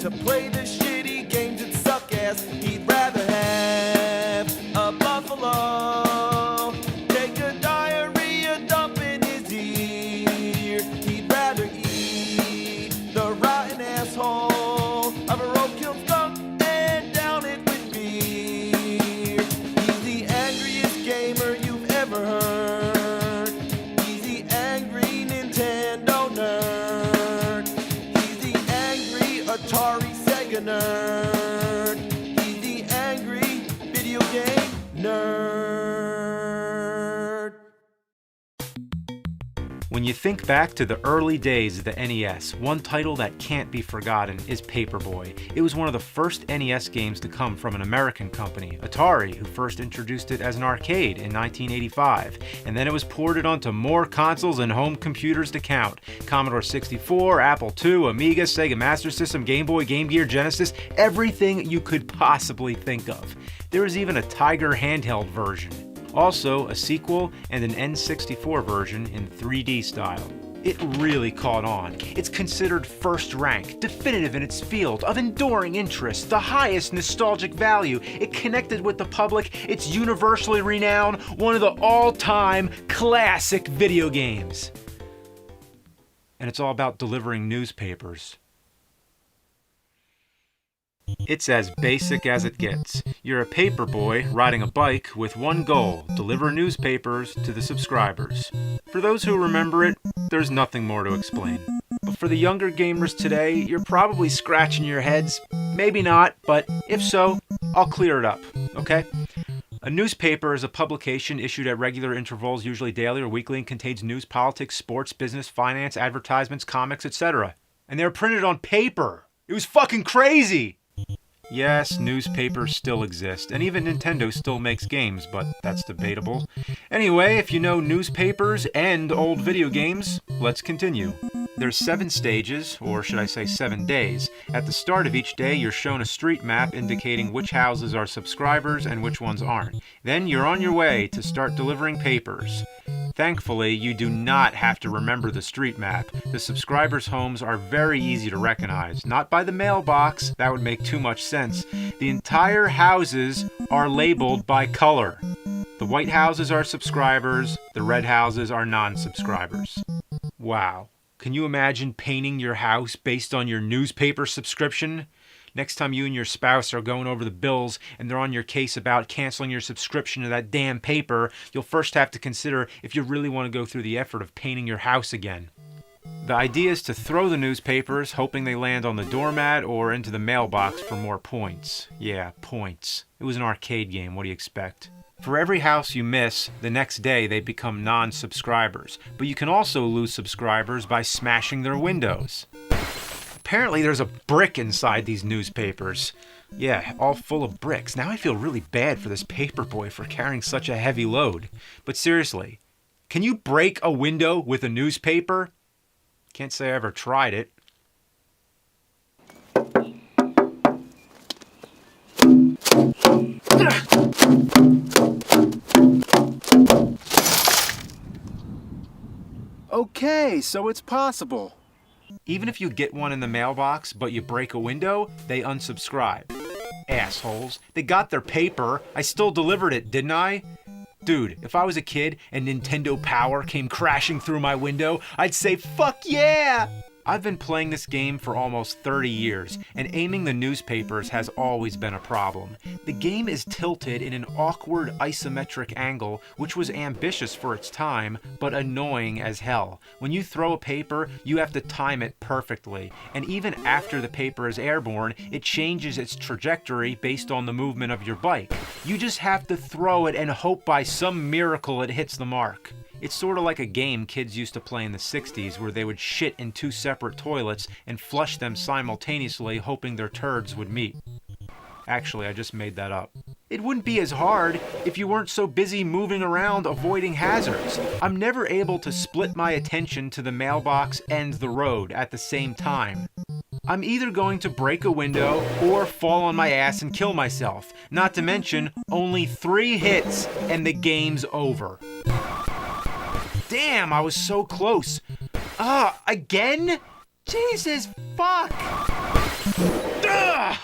to play the shitty games that suck ass. He'd rather have a buffalo take a diarrhea dump in his ear. He'd rather eat the rotten asshole of a roadkill skunk and down it with beer. He's the angriest gamer you've ever heard. He's the angry Nintendo nerd. He's the angry Atari Sega nerd. He's the angry video game nerd. When you think back to the early days of the NES, one title that can't be forgotten is Paperboy. It was one of the first NES games to come from an American company, Atari, who first introduced it as an arcade in 1985, and then it was ported onto more consoles and home computers to count. Commodore 64, Apple II, Amiga, Sega Master System, Game Boy, Game Gear, Genesis, everything you could possibly think of. There was even a Tiger handheld version. Also, a sequel and an N64 version in 3D style. It really caught on. It's considered first rank, definitive in its field, of enduring interest, the highest nostalgic value. It connected with the public, it's universally renowned, one of the all-time classic video games. And it's all about delivering newspapers. It's as basic as it gets. You're a paperboy riding a bike with one goal: deliver newspapers to the subscribers. For those who remember it, there's nothing more to explain. But for the younger gamers today, you're probably scratching your heads. Maybe not, but if so, I'll clear it up, okay? A newspaper is a publication issued at regular intervals, usually daily or weekly, and contains news, politics, sports, business, finance, advertisements, comics, etc. And they're printed on paper. It was fucking crazy! Yes, newspapers still exist, and even Nintendo still makes games, but that's debatable. Anyway, if you know newspapers and old video games, let's continue. There's 7 stages, or should I say 7 days. At the start of each day, you're shown a street map indicating which houses are subscribers and which ones aren't. Then you're on your way to start delivering papers. Thankfully, you do not have to remember the street map. The subscribers' homes are very easy to recognize. Not by the mailbox, that would make too much sense. The entire houses are labeled by color. The white houses are subscribers, the red houses are non-subscribers. Wow. Can you imagine painting your house based on your newspaper subscription? Next time you and your spouse are going over the bills and they're on your case about canceling your subscription to that damn paper, you'll first have to consider if you really want to go through the effort of painting your house again. The idea is to throw the newspapers, hoping they land on the doormat or into the mailbox for more points. Yeah, points. It was an arcade game, what do you expect? For every house you miss, the next day they become non-subscribers. But you can also lose subscribers by smashing their windows. Apparently there's a brick inside these newspapers. Yeah, all full of bricks. Now I feel really bad for this paperboy for carrying such a heavy load. But seriously, can you break a window with a newspaper? Can't say I ever tried it. Okay, so it's possible. Even if you get one in the mailbox, but you break a window, they unsubscribe. Assholes. They got their paper. I still delivered it, didn't I? Dude, if I was a kid and Nintendo Power came crashing through my window, I'd say, fuck yeah! I've been playing this game for almost 30 years, and aiming the newspapers has always been a problem. The game is tilted in an awkward isometric angle, which was ambitious for its time, but annoying as hell. When you throw a paper, you have to time it perfectly, and even after the paper is airborne, it changes its trajectory based on the movement of your bike. You just have to throw it and hope by some miracle it hits the mark. It's sort of like a game kids used to play in the 60s where they would shit in 2 separate toilets and flush them simultaneously, hoping their turds would meet. Actually, I just made that up. It wouldn't be as hard if you weren't so busy moving around avoiding hazards. I'm never able to split my attention to the mailbox and the road at the same time. I'm either going to break a window or fall on my ass and kill myself. Not to mention, only 3 hits and the game's over. Damn, I was so close. Again? Jesus, fuck! Ugh!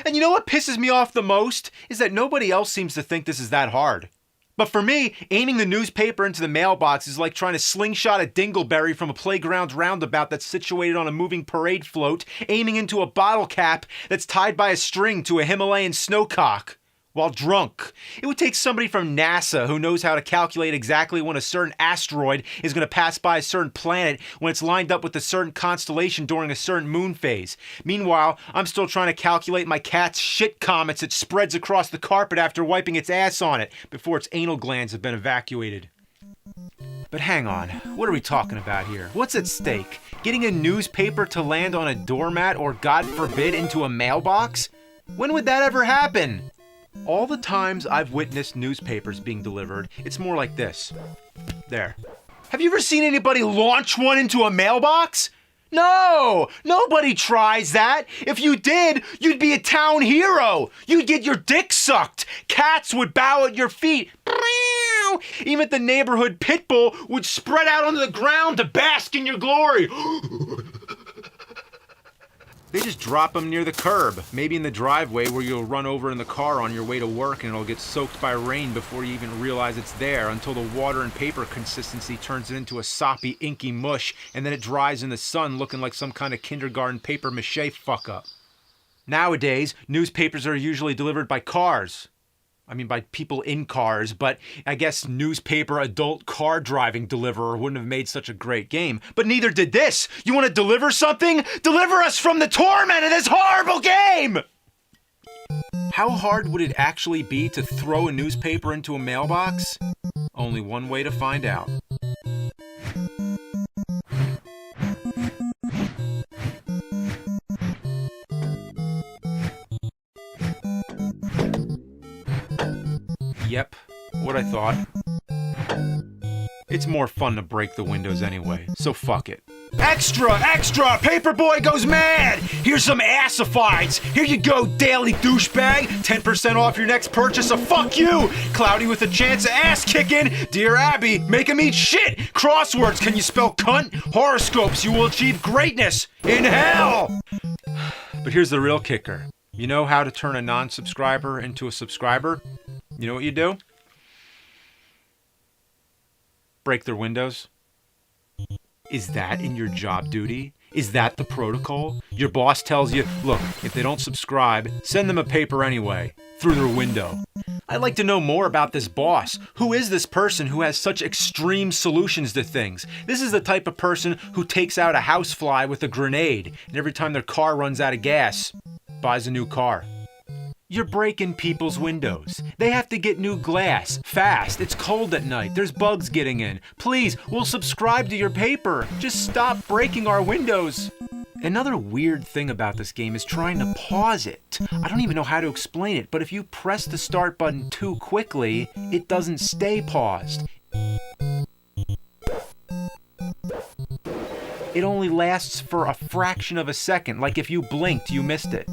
And you know what pisses me off the most? Is that nobody else seems to think this is that hard. But for me, aiming the newspaper into the mailbox is like trying to slingshot a dingleberry from a playground roundabout that's situated on a moving parade float, aiming into a bottle cap that's tied by a string to a Himalayan snowcock. While drunk. It would take somebody from NASA who knows how to calculate exactly when a certain asteroid is going to pass by a certain planet when it's lined up with a certain constellation during a certain moon phase. Meanwhile, I'm still trying to calculate my cat's shit comets it spreads across the carpet after wiping its ass on it before its anal glands have been evacuated. But hang on, what are we talking about here? What's at stake? Getting a newspaper to land on a doormat or, God forbid, into a mailbox? When would that ever happen? All the times I've witnessed newspapers being delivered, it's more like this. There. Have you ever seen anybody launch one into a mailbox? No! Nobody tries that! If you did, you'd be a town hero! You'd get your dick sucked! Cats would bow at your feet! Even the neighborhood pit bull would spread out onto the ground to bask in your glory! They just drop them near the curb, maybe in the driveway where you'll run over in the car on your way to work and it'll get soaked by rain before you even realize it's there until the water and paper consistency turns it into a soppy, inky mush and then it dries in the sun looking like some kind of kindergarten paper mache fuck-up. Nowadays, newspapers are usually delivered by cars. I mean, by people in cars, but I guess newspaper adult car driving deliverer wouldn't have made such a great game. But neither did this. You want to deliver something? Deliver us from the torment of this horrible game! How hard would it actually be to throw a newspaper into a mailbox? Only one way to find out. Yep, what I thought. It's more fun to break the windows anyway, so fuck it. Extra! Extra! Paperboy goes mad! Here's some assifieds! Here you go, daily douchebag! 10% off your next purchase, so fuck you! Cloudy with a chance of ass kicking! Dear Abby, make him eat shit! Crosswords, can you spell cunt? Horoscopes, you will achieve greatness! In hell! But here's the real kicker. You know how to turn a non-subscriber into a subscriber? You know what you do? Break their windows. Is that in your job duty? Is that the protocol? Your boss tells you, look, if they don't subscribe, send them a paper anyway, through their window. I'd like to know more about this boss. Who is this person who has such extreme solutions to things? This is the type of person who takes out a housefly with a grenade, and every time their car runs out of gas, buys a new car. You're breaking people's windows. They have to get new glass, fast. It's cold at night. There's bugs getting in. Please, we'll subscribe to your paper. Just stop breaking our windows. Another weird thing about this game is trying to pause it. I don't even know how to explain it, but if you press the start button too quickly, it doesn't stay paused. It only lasts for a fraction of a second, like if you blinked, you missed it.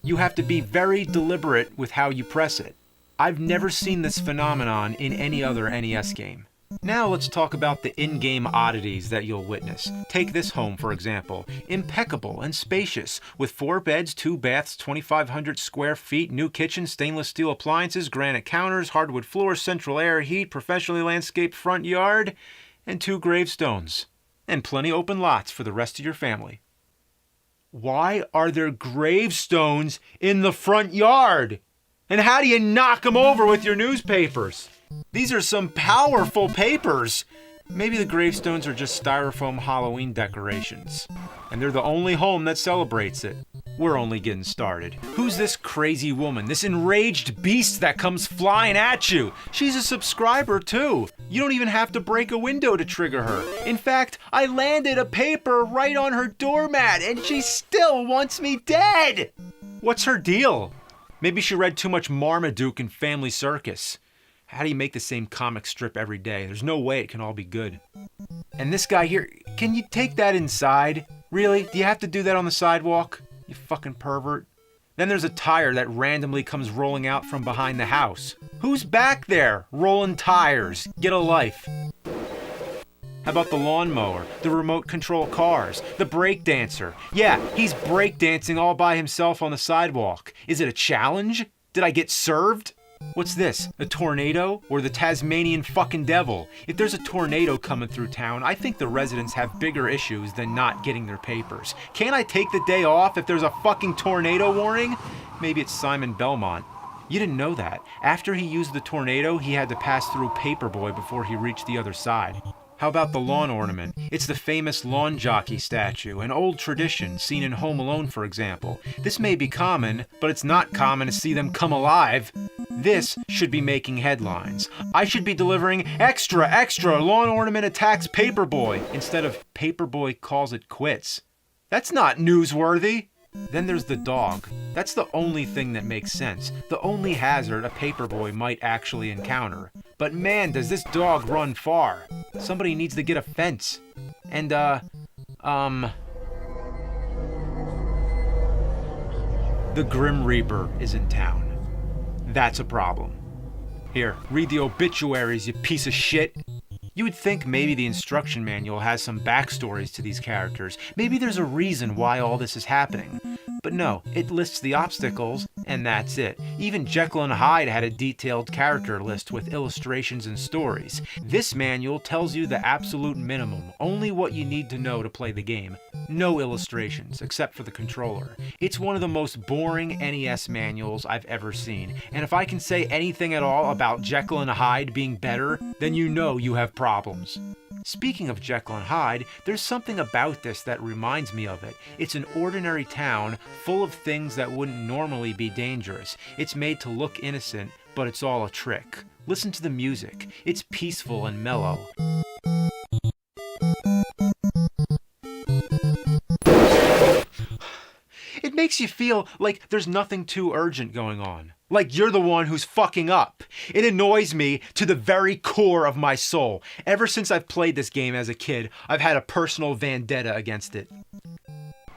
You have to be very deliberate with how you press it. I've never seen this phenomenon in any other NES game. Now let's talk about the in-game oddities that you'll witness. Take this home, for example. Impeccable and spacious, with 4 beds, 2 baths, 2,500 square feet, new kitchen, stainless steel appliances, granite counters, hardwood floors, central air, heat, professionally landscaped front yard, and 2 gravestones. And plenty open lots for the rest of your family. Why are there gravestones in the front yard? And how do you knock them over with your newspapers? These are some powerful papers. Maybe the gravestones are just styrofoam Halloween decorations. And they're the only home that celebrates it. We're only getting started. Who's this crazy woman, this enraged beast that comes flying at you? She's a subscriber too. You don't even have to break a window to trigger her. In fact, I landed a paper right on her doormat and she still wants me dead. What's her deal? Maybe she read too much Marmaduke and Family Circus. How do you make the same comic strip every day? There's no way it can all be good. And this guy here, can you take that inside? Really? Do you have to do that on the sidewalk? You fucking pervert. Then there's a tire that randomly comes rolling out from behind the house. Who's back there? Rolling tires. Get a life. How about the lawnmower, the remote control cars, the breakdancer? Yeah, he's breakdancing all by himself on the sidewalk. Is it a challenge? Did I get served? What's this? A tornado? Or the Tasmanian fucking devil? If there's a tornado coming through town, I think the residents have bigger issues than not getting their papers. Can't I take the day off if there's a fucking tornado warning? Maybe it's Simon Belmont. You didn't know that. After he used the tornado, he had to pass through Paperboy before he reached the other side. How about the lawn ornament? It's the famous lawn jockey statue, an old tradition seen in Home Alone, for example. This may be common, but it's not common to see them come alive. This should be making headlines. I should be delivering extra, lawn ornament attacks Paperboy instead of Paperboy calls it quits. That's not newsworthy. Then there's the dog. That's the only thing that makes sense. The only hazard a Paperboy might actually encounter. But man, does this dog run far. Somebody needs to get a fence. And, the Grim Reaper is in town. That's a problem. Here, read the obituaries, you piece of shit. You would think maybe the instruction manual has some backstories to these characters. Maybe there's a reason why all this is happening. But no, it lists the obstacles, and that's it. Even Jekyll and Hyde had a detailed character list with illustrations and stories. This manual tells you the absolute minimum, only what you need to know to play the game. No illustrations, except for the controller. It's one of the most boring NES manuals I've ever seen, and if I can say anything at all about Jekyll and Hyde being better, then you know you have problems. Speaking of Jekyll and Hyde, there's something about this that reminds me of it. It's an ordinary town full of things that wouldn't normally be dangerous. It's made to look innocent, but it's all a trick. Listen to the music. It's peaceful and mellow. It makes you feel like there's nothing too urgent going on. Like you're the one who's fucking up. It annoys me to the very core of my soul. Ever since I've played this game as a kid, I've had a personal vendetta against it.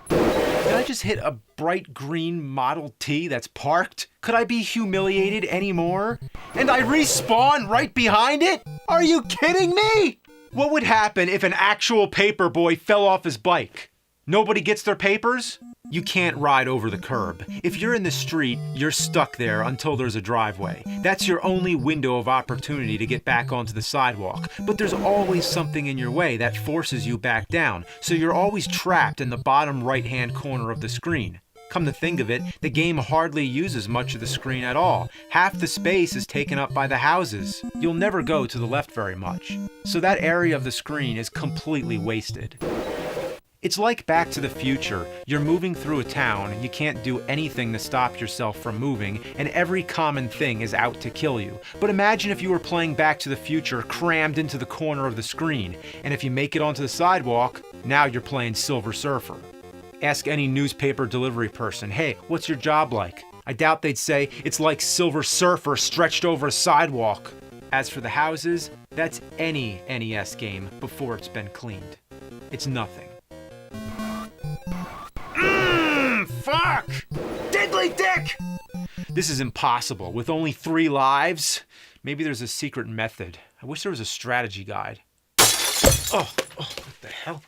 Did I just hit a bright green Model T that's parked? Could I be humiliated anymore? And I respawn right behind it? Are you kidding me? What would happen if an actual Paperboy fell off his bike? Nobody gets their papers? You can't ride over the curb. If you're in the street, you're stuck there until there's a driveway. That's your only window of opportunity to get back onto the sidewalk. But there's always something in your way that forces you back down, so you're always trapped in the bottom right-hand corner of the screen. Come to think of it, the game hardly uses much of the screen at all. Half the space is taken up by the houses. You'll never go to the left very much. So that area of the screen is completely wasted. It's like Back to the Future. You're moving through a town, and you can't do anything to stop yourself from moving, and every common thing is out to kill you. But imagine if you were playing Back to the Future crammed into the corner of the screen, and if you make it onto the sidewalk, now you're playing Silver Surfer. Ask any newspaper delivery person, hey, what's your job like? I doubt they'd say, it's like Silver Surfer stretched over a sidewalk. As for the houses, that's any NES game before it's been cleaned. It's nothing. Fuck! Diddly dick! This is impossible. With only 3 lives? Maybe there's a secret method. I wish there was a strategy guide. Oh, what the hell?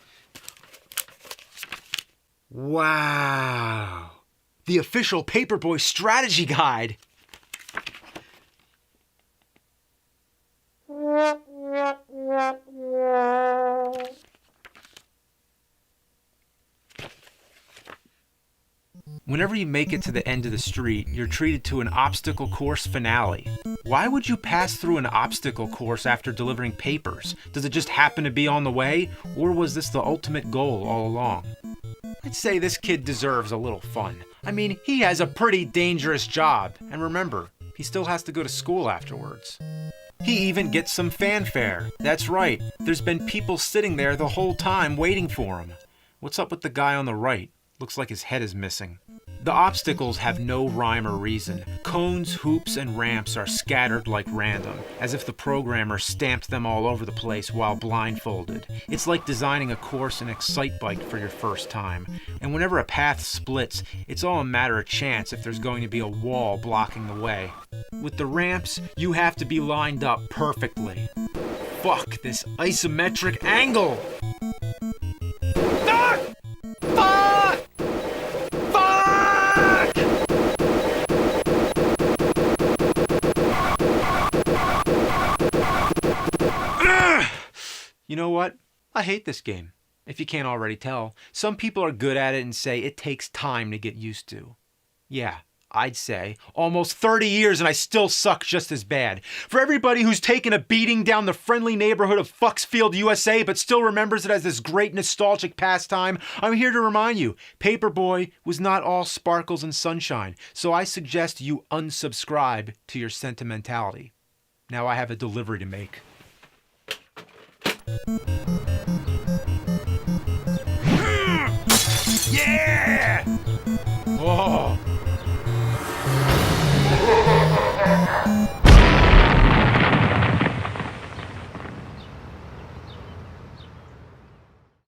Wow. The official Paperboy strategy guide. Whenever you make it to the end of the street, you're treated to an obstacle course finale. Why would you pass through an obstacle course after delivering papers? Does it just happen to be on the way? Or was this the ultimate goal all along? I'd say this kid deserves a little fun. I mean, he has a pretty dangerous job. And remember, he still has to go to school afterwards. He even gets some fanfare. That's right, there's been people sitting there the whole time waiting for him. What's up with the guy on the right? Looks like his head is missing. The obstacles have no rhyme or reason. Cones, hoops, and ramps are scattered like random, as if the programmer stamped them all over the place while blindfolded. It's like designing a course in Excitebike for your first time. And whenever a path splits, it's all a matter of chance if there's going to be a wall blocking the way. With the ramps, you have to be lined up perfectly. Fuck this isometric angle! Fuck! Fuck! Fuck! You know what? I hate this game. If you can't already tell, some people are good at it and say it takes time to get used to. Yeah, I'd say almost 30 years and I still suck just as bad. For everybody who's taken a beating down the friendly neighborhood of Fucksfield, USA, but still remembers it as this great nostalgic pastime, I'm here to remind you, Paperboy was not all sparkles and sunshine, so I suggest you unsubscribe to your sentimentality. Now I have a delivery to make. Yeah!